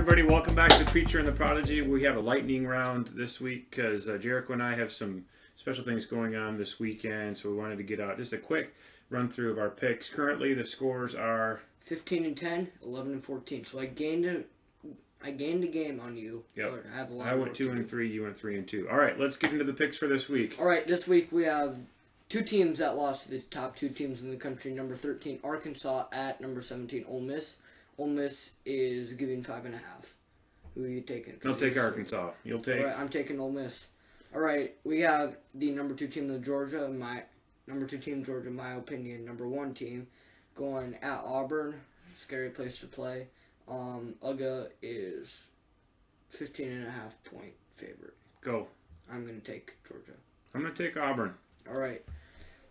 everybody, welcome back to the Preacher and the Prodigy. We have a lightning round this week because Jericho and I have some special things going on this weekend, so we wanted to get out just a quick run through of our picks. Currently, the scores are 15-10, 11-14. So I gained a game on you. Yep. I went 2-3. You went 3-2. All right, let's get into the picks for this week. All right, this week we have two teams that lost to the top two teams in the country. Number 13, Arkansas, at number 17, Ole Miss. Ole Miss is giving 5.5. Who are you taking? I'll take Arkansas. You'll take? All right, I'm taking Ole Miss. All right, we have the number 2 team of Georgia, in my opinion, number 1 team, going at Auburn. Scary place to play. UGA is 15.5 point favorite. Go. I'm going to take Georgia. I'm going to take Auburn. All right.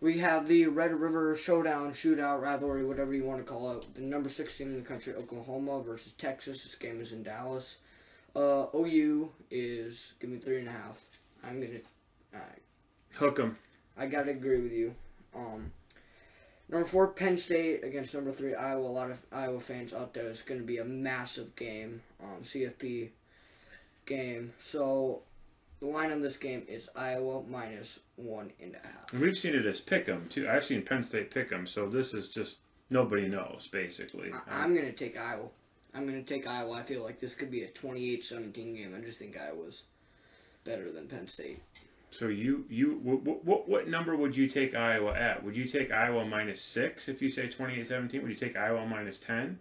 We have the Red River Showdown, shootout, rivalry, whatever you want to call it. The number 6 team in the country, Oklahoma, versus Texas. This game is in Dallas. OU is, give me 3.5. I'm going to... Hook 'em. I got to agree with you. Number 4, Penn State against number 3, Iowa. A lot of Iowa fans out there. It's going to be a massive game, CFP game. So the line on this game is Iowa minus 1.5. And we've seen it as pick 'em too. I've seen Penn State pick 'em, so this is just nobody knows basically. I'm going to take Iowa. I feel like this could be a 28-17 game. I just think Iowa's better than Penn State. So what number would you take Iowa at? Would you take Iowa minus 6 if you say 28-17? Would you take Iowa minus 10?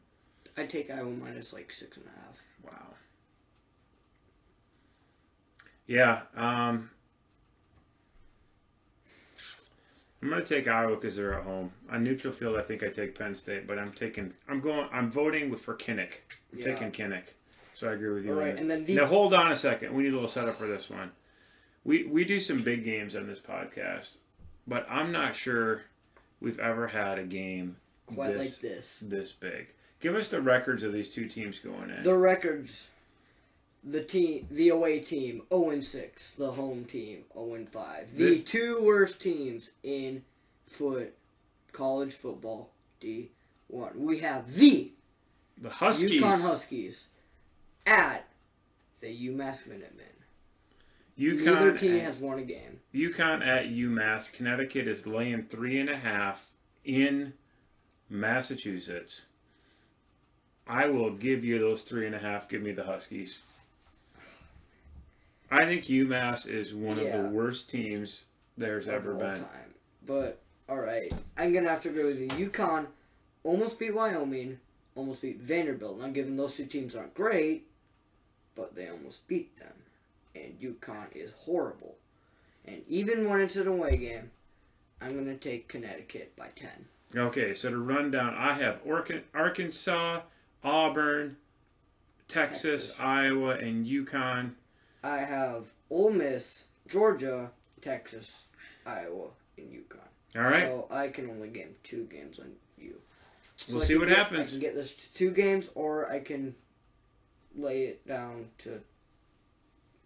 I'd take Iowa minus like 6.5. Wow. Yeah. I'm going to take Iowa because they're at home. On neutral field, I think I take Penn State, but I'm voting for Kinnick. I'm taking Kinnick. So I agree with you. All right, and then now hold on a second. We need a little setup for this one. We do some big games on this podcast, but I'm not sure we've ever had a game quite like this big. Give us the records of these two teams going in. The records: the away team 0-6, the home team 0-5. The two worst teams in college football D1. We have the Huskies, UCONN Huskies, at the UMASS Minutemen. Neither team has won a game. UConn at UMass. Connecticut is laying 3.5 in Massachusetts. I will give you those 3.5. Give me the Huskies. I think UMass is one of the worst teams there's ever been. Time. But, alright. I'm going to have to agree with you. UConn almost beat Wyoming, almost beat Vanderbilt. Now, given those two teams aren't great, but they almost beat them. And UConn is horrible. And even when it's an away game, I'm going to take Connecticut by 10. Okay, so to run down, I have Arkansas, Auburn, Texas, Iowa, and UConn. I have Ole Miss, Georgia, Texas, Iowa, and UConn. All right. So I can only game 2 games on you. So we'll see what happens. I can get this to 2 games, or I can lay it down to...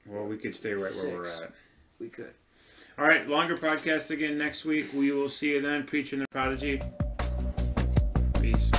Well, we could stay right 6. where we're at. We could. All right, longer podcast again next week. We will see you then. Preaching the Prodigy. Peace.